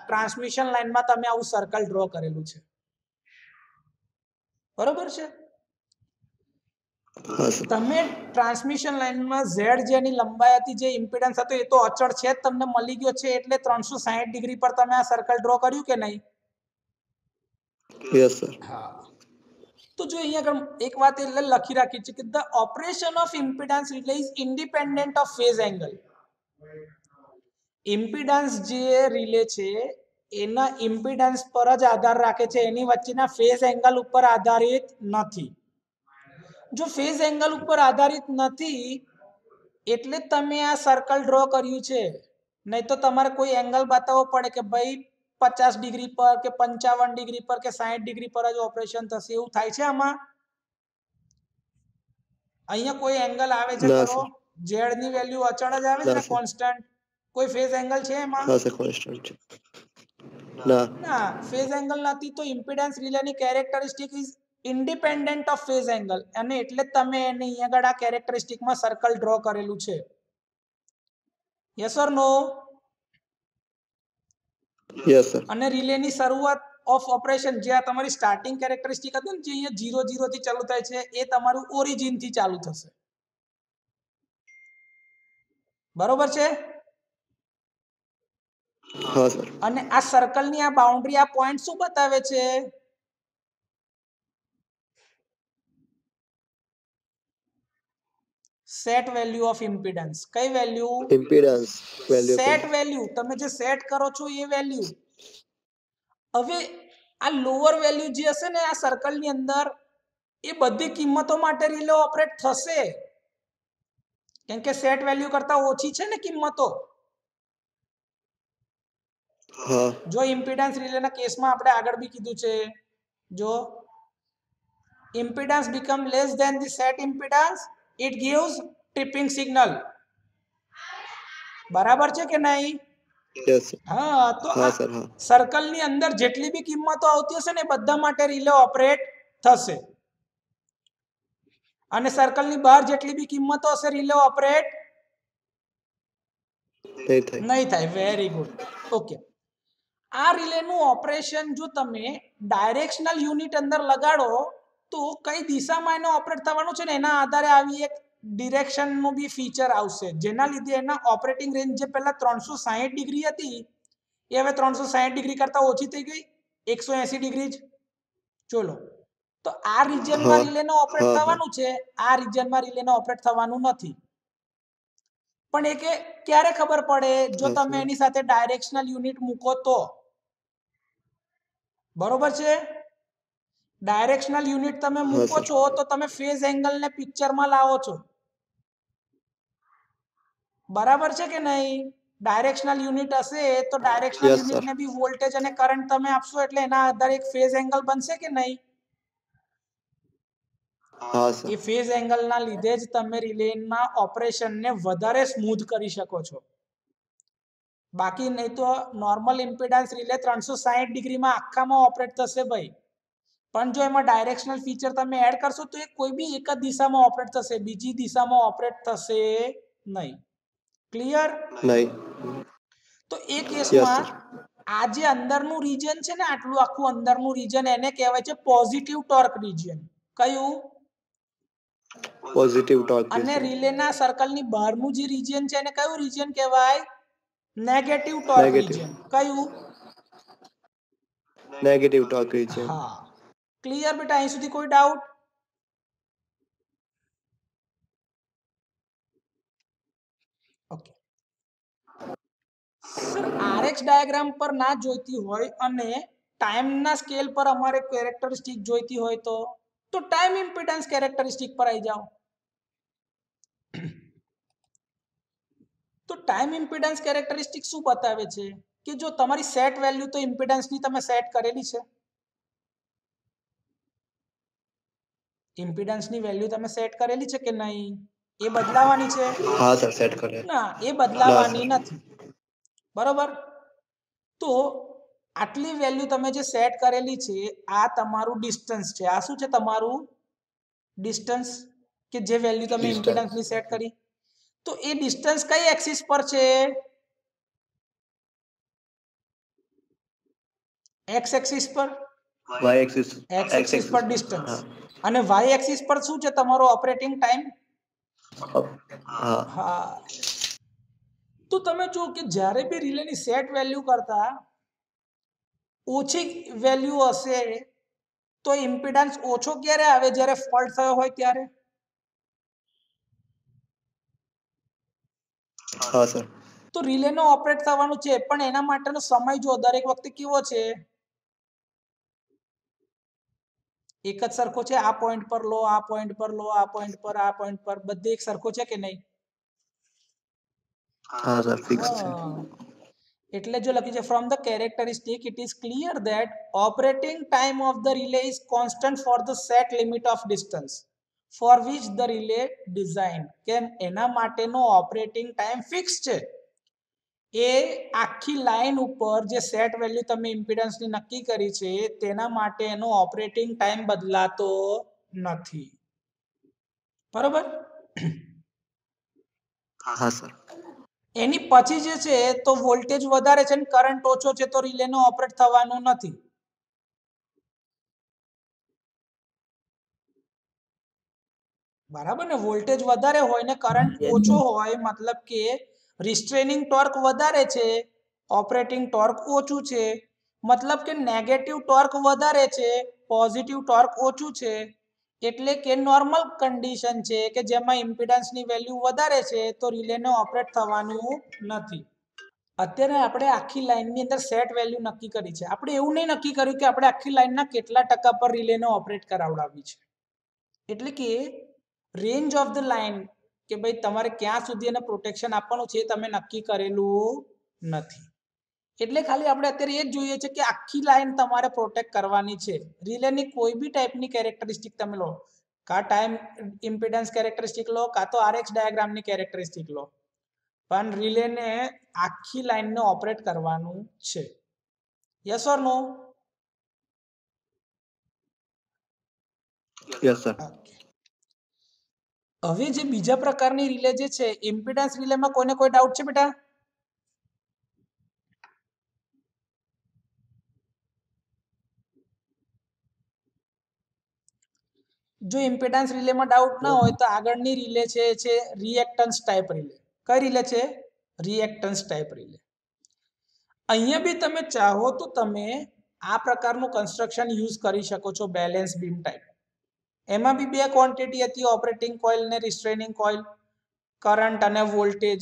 S1: ટ્રાન્સમિશન લાઈનમાં તમે આવું સર્કલ ડ્રો કરેલું છે. બરોબર છે.
S3: हाँ सर
S1: તમે ટ્રાન્સમિશન લાઈનમાં ઝેડ જેની લંબાઈ હતી, જે ઇમ્પિડન્સ હતો એ તો અચળ છે જ, તમને મળી ગયો છે એટલે 360 ડિગ્રી પર તમે આ સર્કલ ડ્રો કર્યું કે નહીં?
S3: यस सर
S1: હા. તો જો અહીંયા આગળ એક વાત એટલે લખી રાખી છે કે the operation of impedance relay is independent of phase angle. Impedance જે રિલે છે એના ઇમ્પિડન્સ પર જ આધાર રાખે છે, એની વચ્ચેના ફેઝ એંગલ ઉપર આધારિત નથી. જો ફેઝ એંગલ ઉપર આધારિત નથી એટલે તમે આ સર્કલ ડ્રો કર્યું છે. નહીં તો તમારે કોઈ એંગલ બતાવવો પડે કે ભાઈ 50 ડિગ્રી પર કે 55 ડિગ્રી પર કે 60 ડિગ્રી પર જ ઓપરેશન થશે, એવું થાય છે આમાં? અહીંયા કોઈ એંગલ આવે છે
S3: ના
S1: ખરો?
S3: સર
S1: ઝેડ ની વેલ્યુ અચળ જ આવે છે
S3: ના
S1: ને,
S3: સર
S1: કોન્સ્ટન્ટ? કોઈ ફેઝ એંગલ છે એમાં?
S3: हाँ सर कांस्टेंट ना
S1: ના, ફેઝ એંગલ નથી. તો ઇમ્પિડન્સ રિલેની characteristic is independent of phase angle, અને એટલે જ તમે એને અહીંયા આગળ આ કેરેક્ટરિસ્ટિકમાં સર્કલ ડ્રો કરેલું છે. Yes or no?
S3: Yes sir
S1: અને રિલેની શરૂઆત ઓફ ઓપરેશન, જે આ તમારી સ્ટાર્ટિંગ કેરેક્ટરિસ્ટિક હતી ને, જે અહીંયા 0 0 થી ચાલુ થાય છે, એ તમારું ઓરિજિન થી ચાલુ થશે. બરોબર છે.
S3: हाँ सर
S1: અને આ સર્કલની આ બાઉન્ડ્રી, આ પોઈન્ટ શું બતાવે છે? Set value of impedance. કઈ value?
S3: Impedance value
S1: set value. તમે જે સેટ કરો છો એ વેલ્યુ. હવે આ લોઅર વેલ્યુ જે હશે ને આ સર્કલની અંદર, એ બધી કિંમતો માટે રિલે ઓપરેટ થશે, કેમ કે સેટ વેલ્યુ કરતા ઓછી છે ને કિંમતો.
S3: हाँ
S1: જો ઇમ્પિડન્સ રિલેના કેસમાં આપણે આગળ બી કીધું છે, જો impedance become less than the set impedance, it gives tripping signal. બરાબર છે કે નહીં?
S3: यस
S1: હા. તો
S3: हाँ
S1: આ
S3: सर हाँ
S1: સર્કલની અંદર જેટલી બી કિંમતો આવતી હશે ને બધા માટે રિલે ઓપરેટ થશે, અને સર્કલની બહાર જેટલી બી કિંમતો હશે રિલે ઓપરેટ
S3: नहीं था
S1: નહીં થાય. Very good. ઓકે. આ રિલેનું ઓપરેશન જો તમે ડાયરેક્શનલ યુનિટ અંદર લગાડો તો કઈ દિશામાં એને ઓપરેટ થવાનું છે ને એના આધારે આવી એક ડિરેક્શનનું બી ફીચર આવશે, જેના લીધે એના ઓપરેટિંગ રેન્જ જે પહેલા 360 ડિગ્રી હતી એ હવે 360 ડિગ્રી કરતા ઓછી થઈ ગઈ, 180 ડિગ્રી જ. ચલો, તો આ રિજિયનમાં
S3: हाँ
S1: રિલેનો ઓપરેટ
S3: हाँ हाँ
S1: થવાનું છે, આ રિજિયનમાં રિલેનો ઓપરેટ થવાનું નથી. પણ એ કે ક્યારે ખબર પડે? જો
S3: हाँ
S1: તમે
S3: सर
S1: એની સાથે ડાયરેક્શનલ યુનિટ મૂકો તો. બરોબર છે. ડાયરેક્શનલ યુનિટ તમે મૂકો
S3: સર.
S1: છો તો તમે ફેઝ એંગલ ને પિક્ચરમાં લાવો છો, બરાબર છે કે નહીં? ડાયરેક્શનલ યુનિટ હશે તો ડાયરેક્શનલ
S3: Yes,
S1: યુનિટ
S3: sir.
S1: ને બી વોલ્ટેજ અને કરંટ તમે આપશો એટલે એના આધારે એક ફેઝ એંગલ બનશે કે નહીં?
S3: હા સર.
S1: એ ફેઝ એંગલના લીધે જ તમે રિલેના ઓપરેશનને વધારે સ્મૂધ કરી શકો છો. બાકી નહીં તો નોર્મલ ઇમ્પિડન્સ રિલે 360 ડિગ્રીમાં આખામાં ઓપરેટ થશે ભાઈ, પણ જો એમાં ડાયરેક્શનલ ફીચર તમે એડ કરશો તો એ કોઈ બી એક જ દિશામાં ઓપરેટ થશે, બીજી દિશામાં ઓપરેટ થશે નહીં. ક્લિયર?
S3: નહીં.
S1: તો એ
S3: Yes,
S1: કેસમાં
S3: sir.
S1: આ જે અંદરનું રીજન છે ને, આટલું આખું અંદરનું રીજન, એને કહેવાય છે પોઝિટિવ ટોર્ક રીજન. કયું?
S3: પોઝિટિવ ટોર્ક
S1: અને
S3: region.
S1: રિલેના સર્કલની બહારનું જે રીજન છે એને કયું રીજન કહેવાય? Negative torque
S3: Negative.
S1: રીજન. કયું?
S3: Negative torque region.
S1: હા. ક્લિયર બેટા? અહીં સુધી કોઈ doubt? Okay sir, RX diagram પર ના જોઈતી હોય અને ટાઈમના સ્કેલ પર અમારે કેરેક્ટરિસ્ટિક જોઈતી હોય તો ટાઈમ ઇમ્પિડન્સ કેરેક્ટરિસ્ટિક પર આવી જાઓ. તો ટાઈમ ઇમ્પિડન્સ કેરેક્ટરિસ્ટિક શું બતાવે છે કે જો તમારી સેટ વેલ્યુ તો ઇમ્પિડન્સની તમે સેટ કરેલી છે, ઇમ્પિડન્સની વેલ્યુ તમે સેટ કરેલી છે કે નહીં? એ બદલાવાની છે?
S3: હા સર, સેટ કરે.
S1: ના, એ
S3: ના
S1: બદલાવાની
S3: સર.
S1: નથી. બરોબર? તો આટલી વેલ્યુ તમે જે સેટ કરેલી છે, આ તમારું ડિસ્ટન્સ છે. આ શું છે તમારું? ડિસ્ટન્સ, કે જે વેલ્યુ તમે
S3: Distance.
S1: ઇમ્પિડન્સની સેટ કરી. તો એ ડિસ્ટન્સ કઈ એક્સિસ પર છે? એક્સ એક્સિસ પર.
S3: Y axis.
S1: એક્સ એક્સિસ પર ડિસ્ટન્સ
S3: હા.
S1: અને વાય એક્સિસ પર શું છે તમારો ઓપરેટિંગ ટાઈમ?
S3: હા.
S1: હા. તો તમે જો કે જ્યારે બી રિલેની સેટ વેલ્યુ કરતા ઓછી વેલ્યુ હશે તો ઇમ્પિડન્સ ઓછો ક્યારે આવે? જ્યારે ફોલ્ટ થયો હોય ત્યારે.
S3: હા સર.
S1: તો રિલેનો ઓપરેટ થવાનું છે, પણ એના માટેનો સમય જો દરેક વખતે કેવો છે? એક જ સરખો છે? આ પોઈન્ટ પર લો, આ પોઈન્ટ પર લો, આ પોઈન્ટ પર, આ પોઈન્ટ પર, બધે એક સરખો છે કે નહીં?
S3: હા સર, ફિક્સ છે.
S1: એટલે જો લખી છે from the characteristic it is clear that operating time of the relay is constant for the set limit of distance for which the relay design. કેમ? એના માટેનો ઓપરેટિંગ ટાઈમ ફિક્સ છે. એ આખી લાઈન ઉપર જે સેટ વેલ્યુ તમે ઇમ્પિડન્સની નક્કી કરી છે તેના માટે એનો ઓપરેટિંગ ટાઈમ બદલાતો નથી. બરોબર?
S3: હા સર.
S1: એની પછી જે છે તો વોલ્ટેજ વધારે છે ને કરંટ ઓછો છે તો રિલેનો ઓપરેટ થવાનું નથી. બરાબર ને? વોલ્ટેજ વધારે હોય ને કરંટ ઓછો હોય, મતલબ કે રિસ્ટ્રેનિંગ ટોર્ક વધારે છે, ઓપરેટિંગ ટોર્ક ઓછું છે, મતલબ કે નેગેટિવ ટોર્ક વધારે છે, પોઝિટિવ ટોર્ક ઓછું છે. એટલે કે નોર્મલ કન્ડિશન છે કે જેમાં ઇમ્પિડન્સની વેલ્યુ વધારે છે તો રિલેને ઓપરેટ થવાનું નથી. અત્યારે આપણે આખી લાઈનની અંદર સેટ વેલ્યુ નક્કી કરી છે. આપણે એવું નહીં નક્કી કર્યું કે આપણે આખી લાઈનના કેટલા ટકા પર રિલેને ઓપરેટ કરાવડાવી છે. એટલે કે રેન્જ ઓફ ધ લાઈન, કે ભાઈ તમારે ક્યાં સુધી એને પ્રોટેક્શન આપવાનું છે તમે નક્કી કરેલું નથી. એટલે ખાલી આપણે અત્યારે એ જ જોઈએ છે કે આખી લાઈન તમારે પ્રોટેક્ટ કરવાની છે. રિલેની કોઈ બી ટાઈપની કેરેક્ટરિસ્ટિક તમે લો, કા ટાઈમ ઇમ્પિડન્સ કેરેક્ટરિસ્ટિક લો, કા તો આરએક્સ ડાયાગ્રામની કેરેક્ટરિસ્ટિક લો, પણ રિલેને આખી લાઈનને ઓપરેટ કરવાનું છે. Yes or no?
S3: Yes sir.
S1: હવે જે બીજા પ્રકારની રિલે જે છે, ઇમ્પિડન્સ રિલેમાં કોઈને કોઈ ડાઉટ છે બેટા? જો ઇમ્પિડન્સ રિલેમાં ડાઉટ ના હોય તો આગળની રિલે છે રિએક્ટન્સ ટાઈપ રિલે. કઈ રિલે છે? Reactance type relay. અહીંયા બી તમે ચાહો તો તમે આ પ્રકારનું કન્સ્ટ્રક્શન યુઝ કરી શકો છો, બેલેન્સ બીમ ટાઈપ. એમાં બી બે ક્વોન્ટિટી હતી, ઓપરેટિંગ કોઇલ ને રિસ્ટ્રેનિંગ કોઇલ, કરંટ અને વોલ્ટેજ.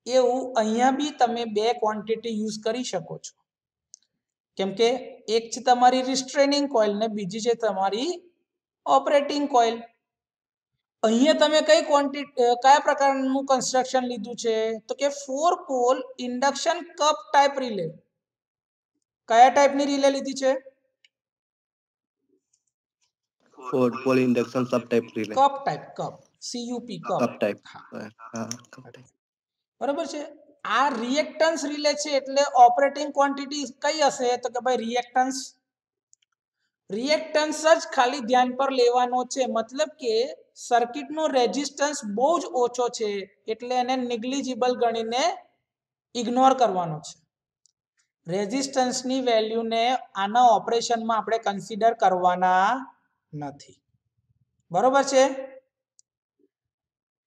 S1: એવું અહીંયા બી તમે બે ક્વોન્ટિટી યુઝ કરી શકો છો. કેમ કે એક છે તમારી રિસ્ટ્રેનિંગ કોઇલ ને બીજી છે તમારી ઓપરેટિંગ કોઇલ. અહીંયા તમે કયા પ્રકારનું કન્સ્ટ્રક્શન લીધું છે તો કે 4 pole induction cup type relay. કયા ટાઈપની રિલે લીધી છે?
S3: 4 pole induction subtype relay.
S1: Cup type, cup CUP cup.
S3: Cup type.
S1: હા,
S3: cup type.
S1: બરાબર છે. આ રિએક્ટન્સ રિલે છે એટલે ઓપરેટિંગ ક્વોન્ટિટી કઈ હશે તો કે ભાઈ રિએક્ટન્સ જ ખાલી ધ્યાન પર લેવાનો છે. મતલબ કે સર્કિટનો રેઝિસ્ટન્સ બહુ જ ઓછો છે એટલે એને નિગ્લિજિબલ ગણીને ઇગ્નોર કરવાનો છે. રેઝિસ્ટન્સની વેલ્યુને આના ઓપરેશનમાં આપણે કન્સિડર કરવાના નથી. બરોબર છે.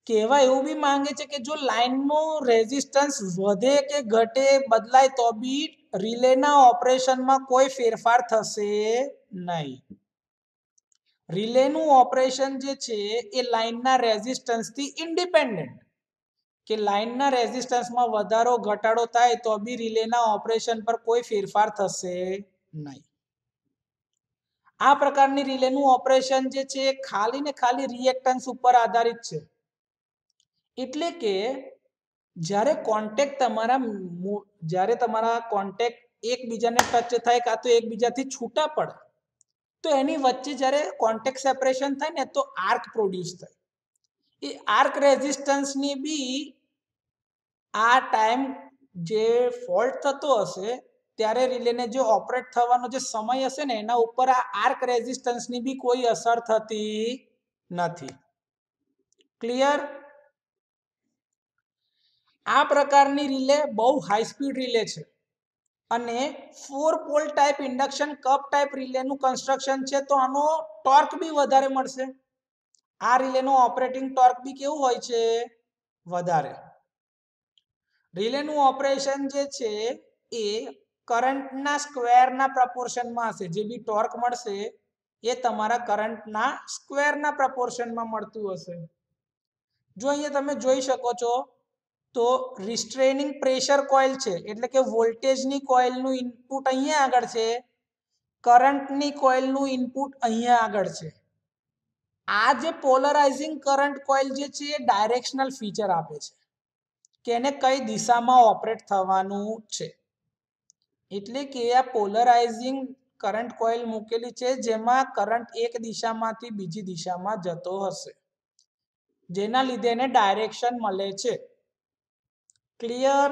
S1: કહેવા એવું બી માંગે છે કે જો લાઈનનો રેઝિસ્ટન્સ વધે કે ઘટે બદલાય તો બી રિલેના ઓપરેશનમાં કોઈ ફેરફાર થશે નહીં. રિલેનું ઓપરેશન જે છે એ લાઈનના રેઝિસ્ટન્સથી ઇન્ડિપેન્ડન્ટ, કે લાઈનના રેઝિસ્ટન્સમાં વધારો ઘટાડો થાય તો બી રિલેના ઓપરેશન પર કોઈ ફેરફાર થશે નહીં. આ પ્રકારની રિલેનું ઓપરેશન જે છે ખાલી ને ખાલી રિએક્ટન્સ ઉપર આધારિત છે. એટલે કે જ્યારે તમારા કોન્ટેક્ટ એકબીજાને ટચ થાય કાં તો એકબીજાથી છૂટા પડે તો એની વચ્ચે જ્યારે કોન્ટેક્ટ સેપરેશન થાય ને તો આર્ક પ્રોડ્યુસ થાય. એ આર્ક રેઝિસ્ટન્સની બી આ ટાઈમ જે ફોલ્ટ થતો હશે ત્યારે રિલેને જે ઓપરેટ થવાનો જે સમય હશે ને એના ઉપર આ આર્ક રેઝિસ્ટન્સની બી કોઈ અસર થતી નથી. ક્લિયર? આ પ્રકારની રિલે બહુ હાઈ સ્પીડ રિલે છે અને 4 pole type induction cup type રિલેનું કન્સ્ટ્રક્શન છે તો આનો ટોર્ક બી વધારે મળશે. આ રિલેનો ઓપરેટિંગ ટોર્ક બી કેવું હોય છે? વધારે. રિલેનું ઓપરેશન જે છે એ કરંટના સ્ક્વેરના પ્રપોર્શનમાં હશે. જે બી ટોર્ક મળશે એ તમારા કરંટના સ્ક્વેરના પ્રપોર્શનમાં મળતું હશે. જો અહીંયા તમે જોઈ શકો છો તો રિસ્ટ્રેનિંગ પ્રેશર કોઇલ છે એટલે કે વોલ્ટેજની કોઇલનું ઇનપુટ અહીંયા આગળ છે, કરંટની કોઇલનું ઇનપુટ અહીંયા આગળ છે. આ જે પોલરાઇઝિંગ કરંટ કોઇલ જે છે એ ડાયરેક્શનલ ફીચર આપે છે કે એને કઈ દિશામાં ઓપરેટ થવાનું છે. એટલે કે આ પોલરાઇઝિંગ કરંટ કોઇલ મૂકેલી છે જેમાં કરંટ એક દિશામાંથી બીજી દિશામાં જતો હશે, જેના લીધે એને ડાયરેક્શન મળે છે. ક્લિયર?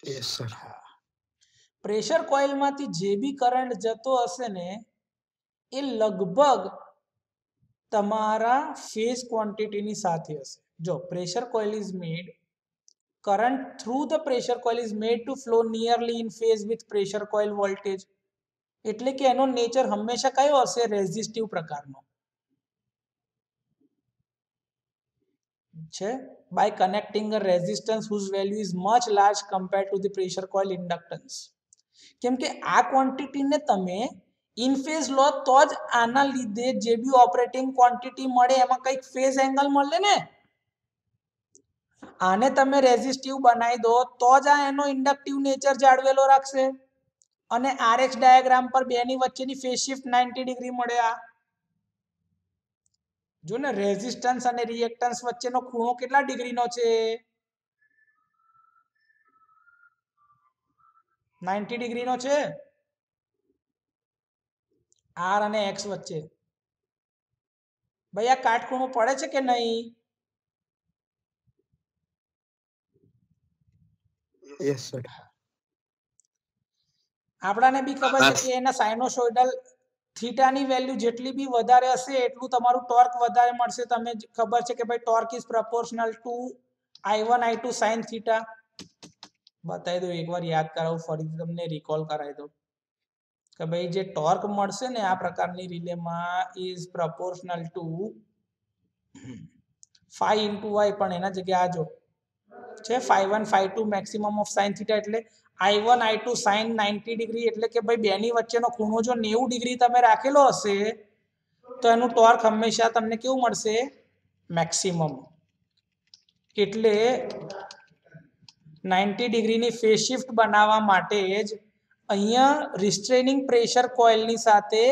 S3: Yes, sir.
S1: પ્રેશર કોઇલમાંથી જે બી કરંટ જતો હશે ને એ લગભગ તમારા ફેઝ ક્વોન્ટિટીની સાથે હશે. જો pressure coil is made, current through the pressure coil is made to flow nearly in phase with pressure coil voltage. એટલે કે એનો નેચર હંમેશા કયો હશે? રેઝિસ્ટિવ પ્રકારનો છે. by connecting a resistance whose value is much large compared to the pressure coil inductance. કેમ કે આ ક્વોન્ટિટીને તમે ઇન ફેઝ લો તો જ આના લીધે જે બી ઓપરેટિંગ ક્વોન્ટિટી મળે એમાં કંઈક ફેઝ એંગલ મળે ને. આને તમે રેઝિસ્ટિવ બનાવી દો તો જ આ એનો ઇન્ડક્ટિવ નેચર જાળવેલો રાખશે અને આરએક્સ ડાયાગ્રામ પર બેની વચ્ચેની ફેઝ શિફ્ટ 90 ડિગ્રી મળે. આ જો ને રેઝિસ્ટન્સ અને રિએક્ટન્સ વચ્ચેનો ખૂણો કેટલા ડિગ્રીનો છે? 90 ડિગ્રીનો છે. આર અને એક્સ વચ્ચે ભાઈ આ કાટખૂણો પડે છે કે નહીં?
S3: Yes, sir.
S1: આપણાને બી ખબર છે કે એના સાઇનોસોઇડલ થીટાની વેલ્યુ જેટલી બી વધારે હશે એટલું તમારું ટોર્ક વધારે મળશે. તમને ખબર છે કે ભાઈ torque is proportional two I1 I2 sin theta. બતાવી દો એકવાર, યાદ કરાવું, ફરીથી તમને રિકોલ કરાવી દો કે ભાઈ જે ટોર્ક મળશે ને આ પ્રકારની રિલેમાં is proportional to phi into y, પણ એના જગ્યાએ આ જો છે phi1 phi2 maximum of sin theta એટલે I1 I2 sin 90 ડિગ્રી એટલે કે ભાઈ બેની વચ્ચેનો ખૂણો જો 90 ડિગ્રી તમે રાખેલો હશે તો એનું ટોર્ક હંમેશા તમને કેવું મળશે? મેક્સિમમ. એટલે 90 ડિગ્રીની ફેઝ શિફ્ટ બનાવવા માટે જ અહીંયા રિસ્ટ્રેનિંગ પ્રેશર કોઇલની સાથે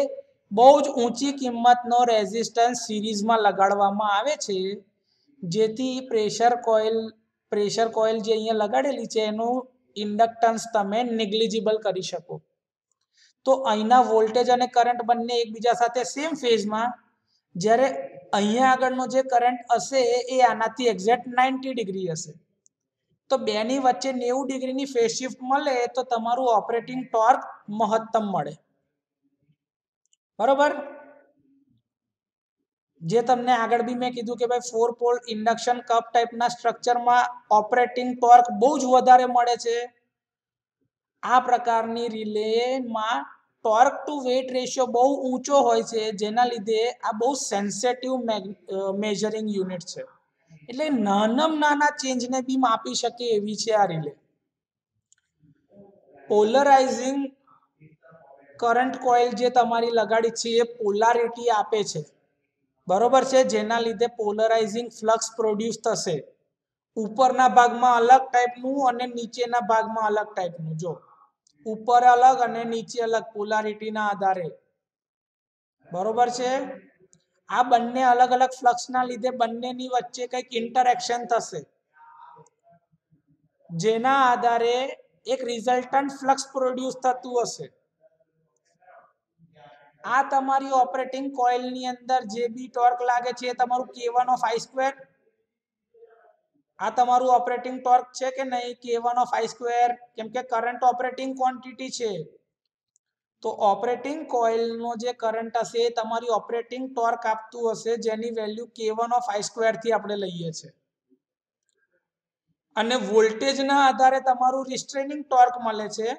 S1: બહુ જ ઊંચી કિંમતનો રેઝિસ્ટન્સ સિરીઝમાં લગાડવામાં આવે છે, જેથી પ્રેશર કોઇલ જે અહીંયા લગાડેલી છે એનું ઇન્ડક્ટન્સ તમે નેગ્લિજિબલ કરી શકો. તો અહીંના વોલ્ટેજ અને કરંટ બંને એકબીજા સાથે સેમ ફેઝમાં, જ્યારે અહીંયા આગળનો જે કરંટ હશે એ આનાથી એક્ઝેક્ટ 90 ડિગ્રી હશે. તો બેની વચ્ચે 90 ડિગ્રીની ફેઝ શિફ્ટ મળે તો તમારું ઓપરેટિંગ ટોર્ક મહત્તમ મળે. બરોબર. જે તમને આગળ બી મેં કીધું કે ભાઈ 4 પોલ ઇન્ડક્શન કપ ટાઈપના સ્ટ્રક્ચરમાં ઓપરેટિંગ ટોર્ક બહુ જ વધારે મળે છે. આ પ્રકારની રિલેમાં ટોર્ક ટુ વેટ રેશિયો બહુ ઊંચો હોય છે, જેના લીધે આ બહુ સેન્સિટિવ મેજરિંગ યુનિટ છે. એટલે નાના ચેન્જને બી માપી શકે એવી છે આ રિલે. પોલરાઇઝિંગ કરંટ કોઇલ જે તમારી લગાડી છે એ પોલારિટી આપે છે, બરોબર છે, જેના લીધે પોલરાઇઝિંગ ફ્લક્સ પ્રોડ્યુસ થશે. ઉપરના ભાગમાં અલગ ટાઈપનું અને નીચેના ભાગમાં અલગ ટાઈપનું. જો ઉપર અલગ અને નીચે અલગ પોલારિટીના આધારે, બરોબર છે. આ બંને અલગ અલગ ફ્લક્સના લીધે બંનેની વચ્ચે કંઈક ઇન્ટરેક્શન થશે, જેના આધારે એક રિઝલ્ટન્ટ ફ્લક્સ પ્રોડ્યુસ થતું હશે. આ તમારી ઓપરેટિંગ કોઇલની અંદર જે બી ટોર્ક લાગે છે એ તમારું K1 ઓફ I સ્ક્વેર. આ તમારું ઓપરેટિંગ ટોર્ક છે કે નહીં, K1 ઓફ I સ્ક્વેર, કેમ કે કરંટ ઓપરેટિંગ ક્વોન્ટિટી છે. તો ઓપરેટિંગ કોઇલનો જે કરંટ હશે એ તમારી ઓપરેટિંગ ટોર્ક આપતું હશે, જેની value K1 of I square થી આપણે લઈએ છીએ. અને વોલ્ટેજના આધારે તમારું રિસ્ટ્રેનિંગ ટોર્ક મળે છે.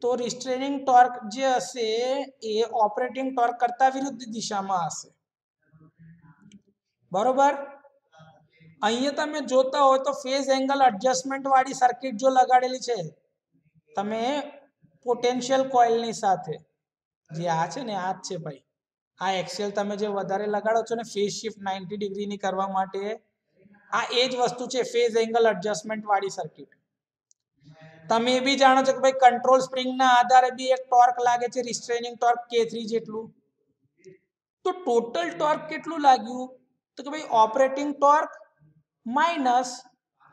S1: તો રિસ્ટ્રેનિંગ ટોર્ક જે હશે એ ઓપરેટિંગ ટોર્ક કરતા વિરુદ્ધ દિશામાં હશે. બરોબર. અહીંયા તમે જોતા હોય તો ફેઝ એંગલ એડજસ્ટમેન્ટ વાળી સર્કિટ જો લગાડેલી છે તમે પોટેન્શિયલ કોઇલની સાથે, જે આ છે ને આ જ છે ભાઈ, આ એક્સેલ તમે જે વધારે લગાડો છો ને ફેઝ શિફ્ટ 90 ડિગ્રીની કરવા માટે, આ એ જ વસ્તુ છે, ફેઝ એંગલ એડજસ્ટમેન્ટ વાળી સર્કિટ. તમે એ બી જાણો છો કે ભાઈ કંટ્રોલ સ્પ્રિંગના આધારે બી એક ટોર્ક લાગે છે, રિસ્ટ્રેનિંગ ટોર્ક K3 જેટલું. તો ટોટલ ટોર્ક કેટલું લાગ્યું, તો કે ભાઈ operating torque minus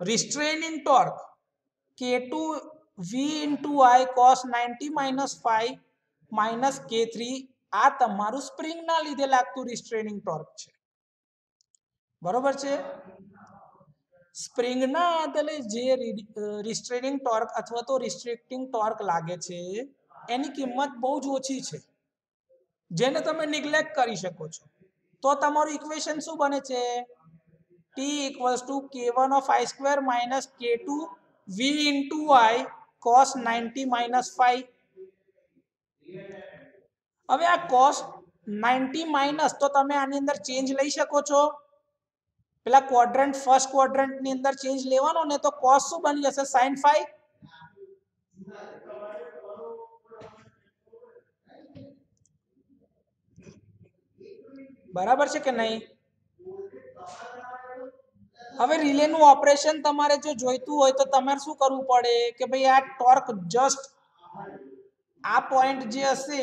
S1: restraining torque K2 V into I cos 90 minus 5 minus K3. આ તમારું સ્પ્રિંગના લીધે લાગતું રિસ્ટ્રેનિંગ ટોર્ક છે, બરોબર છે. સ્પ્રિંગના આધારે જે રિસ્ટ્રેનિંગ ટોર્ક અથવા તો રિસ્ટ્રિક્ટિંગ ટોર્ક લાગે છે એની કિંમત બહુ જ ઓછી છે, જેને તમે નિગ્લેક્ટ કરી શકો છો. તો તમારું ઇક્વેશન શું બને છે, T equals to K1 of I square minus K2 V into I cos 90 minus 5. હવે આ cos 90 માઇનસ તો તમે આની અંદર ચેન્જ લઈ શકો છો. પેલા ક્વોડ્રન્ટ ફર્સ્ટ ક્વોડ્રન્ટ ની અંદર ચેન્જ લેવાનો ને તો cos શું બની જશે, sin 5. બરાબર છે કે નહીં. હવે રિલેનું ઓપરેશન તમારે જો જોઈતું હોય તો તમારે શું કરવું પડે કે ભાઈ આ ટોર્ક જસ્ટ આ પોઈન્ટ જે હશે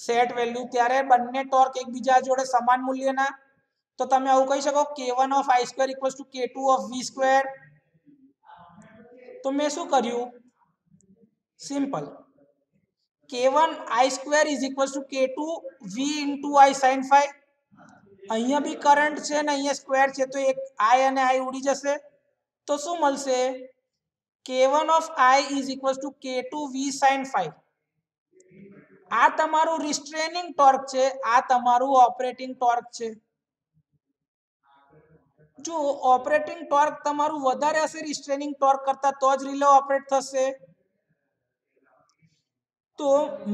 S1: સેટ વેલ્યુ, ત્યારે બંને ટોર્ક એકબીજા જોડે સમાન મૂલ્યના. તો તમે આવું કહી શકો K1 of I square equals to K2 of V square. તો મેં શું કર્યું, simple, K1 I square is equals to K2 V into I sin 5. અહીંયા બી કરંટ છે ને અહીંયા સ્ક્વેર છે, તો એક I અને I ઉડી જશે. તો શું મળશે, K1 of I is equals to K2 V sin 5. આ તમારું રિસ્ટ્રેનિંગ ટોર્ક છે, આ તમારું ઓપરેટિંગ ટોર્ક છે. જો ઓપરેટિંગ ટોર્ક તમારું વધારે હશે રિસ્ટ્રેનિંગ ટોર્ક કરતા તો જ રિલે ઓપરેટ થશે. તો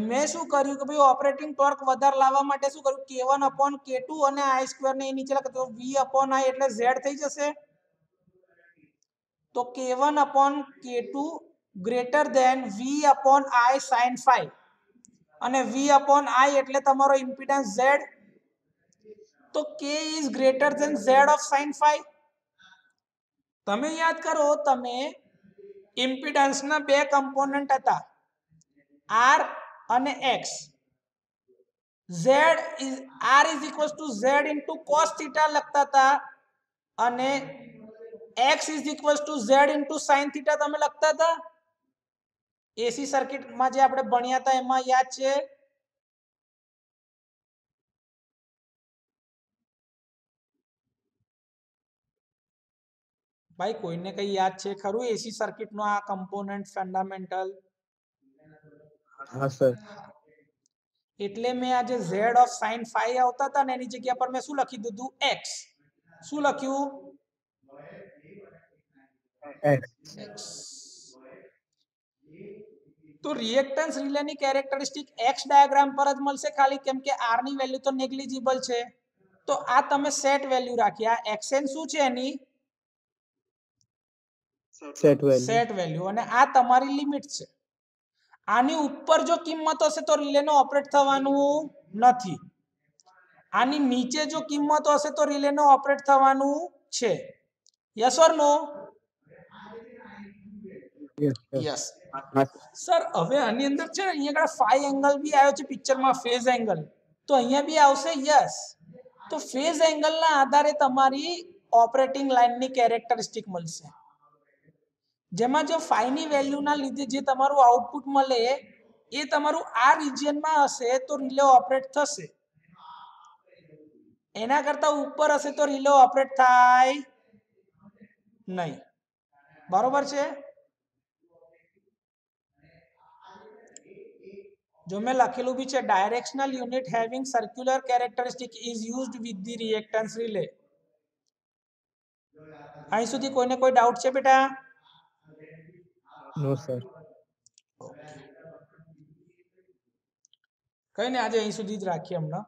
S1: મેં શું કર્યું કે ભાઈ ઓપરેટિંગ ટોર્ક વધારે લાવવા માટે શું કર્યું, K1 upon K2 અને I સ્ક્વેર ને નીચે લખો તો V upon I એટલે Z થઈ જશે. તો K1 upon K2 greater than V upon I sin 5 અને V upon I એટલે તમારો ઇમ્પિડન્સ Z. તો K is greater than Z of sin 5. તમે યાદ કરો, તમે ઇમ્પિડન્સ ના બે કમ્પોનન્ટ હતા R અને X. R is equals to Z into cos theta લખતા હતા અને X is equals to Z into sin theta તમે લખતા હતા. એસી સર્કિટ માં જે આપણે ભણ્યા હતા એમાં યાદ છે? ભાઈ કોઈને કઈ યાદ છે ખરું એસી સર્કિટ નો આ કમ્પોનન્ટ ફંડામેન્ટલ?
S3: हाँ सर.
S1: એટલે મેં આ જે z of sin phi આવતા હતા ને એની જગ્યા પર મેં શું લખી દીધું? x. શું લખ્યું?
S3: X.
S1: તો રિએક્ટન્સ રિલેની કેરેક્ટરિસ્ટિક x ડાયાગ્રામ પર જ મળશે ખાલી, કેમ કે r ની વેલ્યુ તો નેગ્લિજિબલ છે. તો આ તમે સેટ વેલ્યુ રાખી. આ xn શું છે એની?
S3: Set value.
S1: Set value. અને આ તમારી લિમિટ છે. આની ઉપર જો કિંમત હશે તો રિલેનો ઓપરેટ થવાનું નથી. આની નીચે જો કિંમત હશે તો રિલેનો ઓપરેટ થવાનું છે. Yes or no?
S3: Yes sir.
S1: Yes.
S3: हाँ sir.
S1: સર હવે આની અંદર છે ને અહીંયા આગળ ફાઈ એંગલ બી આવ્યો છે પિક્ચરમાં, ફેઝ એંગલ. તો અહીંયા બી આવશે યસ. તો ફેઝ એંગલના આધારે તમારી ઓપરેટિંગ લાઇનની કેરેક્ટરિસ્ટિક મળશે. જેમાં જો ફાઈ ની વેલ્યુના લીધે જે તમારું આઉટપુટ મળે એ તમારું આ રિજિયનમાં હશે તો રિલે ઓપરેટ થશે. એના કરતા ઉપર હશે તો રિલે ઓપરેટ થાય નહીં. બરોબર છે? જો મેં લખેલું બી છે, directional unit having circular characteristic is used with the reactance relay. અહીં સુધી કોઈને કોઈ ડાઉટ છે બેટા?
S3: No sir.
S1: કઈ ને આજે અહીં સુધી જ રાખીએ હમણાં.